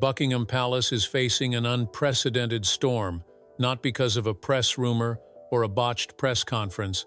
Buckingham Palace is facing an unprecedented storm, not because of a press rumor or a botched press conference,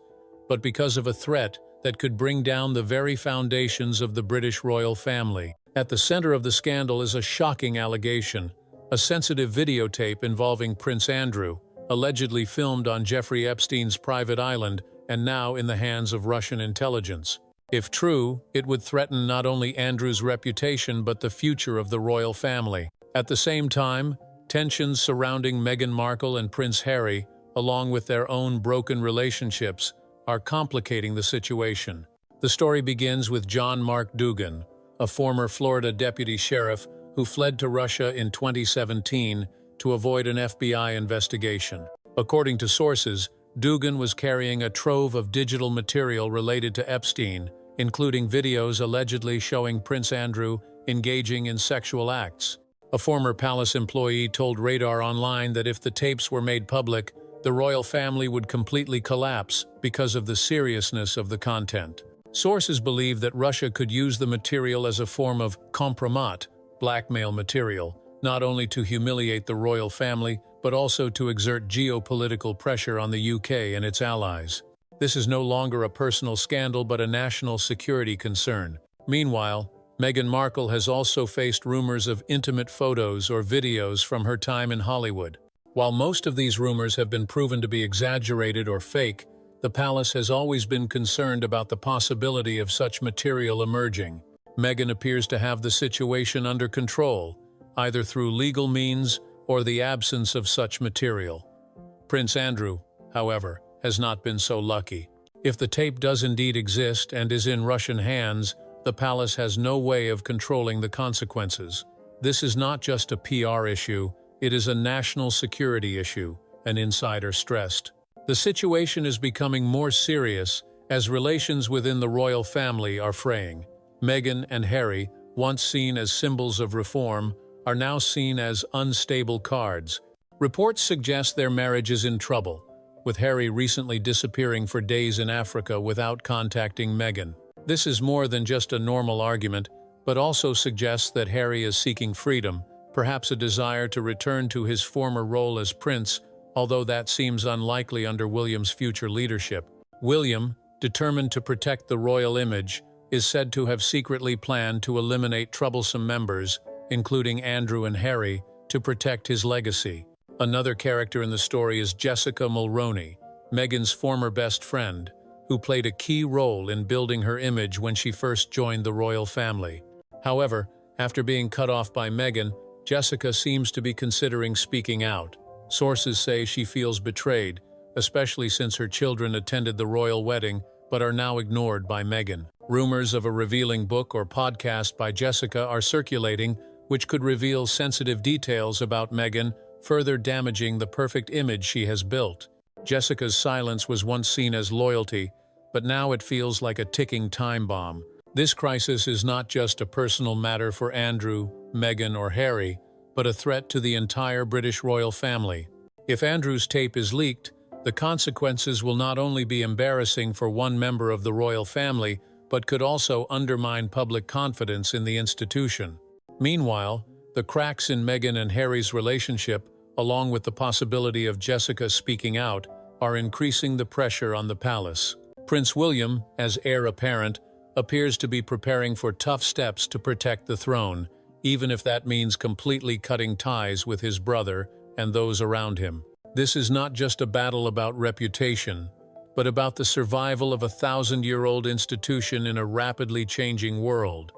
but because of a threat that could bring down the very foundations of the British royal family. At the center of the scandal is a shocking allegation, a sensitive videotape involving Prince Andrew, allegedly filmed on Jeffrey Epstein's private island and now in the hands of Russian intelligence. If true, it would threaten not only Andrew's reputation but the future of the royal family. At the same time, tensions surrounding Meghan Markle and Prince Harry, along with their own broken relationships, are complicating the situation. The story begins with John Mark Dougan, a former Florida deputy sheriff who fled to Russia in 2017 to avoid an FBI investigation. According to sources, Dougan was carrying a trove of digital material related to Epstein, including videos allegedly showing Prince Andrew engaging in sexual acts. A former palace employee told Radar Online that if the tapes were made public, the royal family would completely collapse because of the seriousness of the content. Sources believe that Russia could use the material as a form of compromat, blackmail material, not only to humiliate the royal family, but also to exert geopolitical pressure on the UK and its allies. This is no longer a personal scandal but a national security concern. Meanwhile, Meghan Markle has also faced rumors of intimate photos or videos from her time in Hollywood. While most of these rumors have been proven to be exaggerated or fake, the palace has always been concerned about the possibility of such material emerging. Meghan appears to have the situation under control, either through legal means or the absence of such material. Prince Andrew, however, has not been so lucky. If the tape does indeed exist and is in Russian hands, the palace has no way of controlling the consequences. This is not just a PR issue, it is a national security issue, an insider stressed. The situation is becoming more serious as relations within the royal family are fraying. Meghan and Harry, once seen as symbols of reform, are now seen as unstable cards. Reports suggest their marriage is in trouble, with Harry recently disappearing for days in Africa without contacting Meghan. This is more than just a normal argument, but also suggests that Harry is seeking freedom, perhaps a desire to return to his former role as prince, although that seems unlikely under William's future leadership. William, determined to protect the royal image, is said to have secretly planned to eliminate troublesome members, including Andrew and Harry, to protect his legacy. Another character in the story is Jessica Mulroney, Meghan's former best friend, who played a key role in building her image when she first joined the royal family. However, after being cut off by Meghan, Jessica seems to be considering speaking out. Sources say she feels betrayed, especially since her children attended the royal wedding but are now ignored by Meghan. Rumors of a revealing book or podcast by Jessica are circulating, which could reveal sensitive details about Meghan, further damaging the perfect image she has built. Jessica's silence was once seen as loyalty, but now it feels like a ticking time bomb. This crisis is not just a personal matter for Andrew, Meghan, or Harry, but a threat to the entire British royal family. If Andrew's tape is leaked, the consequences will not only be embarrassing for one member of the royal family, but could also undermine public confidence in the institution. Meanwhile, the cracks in Meghan and Harry's relationship, along with the possibility of Jessica speaking out, are increasing the pressure on the palace. Prince William, as heir apparent, appears to be preparing for tough steps to protect the throne, even if that means completely cutting ties with his brother and those around him. This is not just a battle about reputation, but about the survival of a 1,000-year-old institution in a rapidly changing world.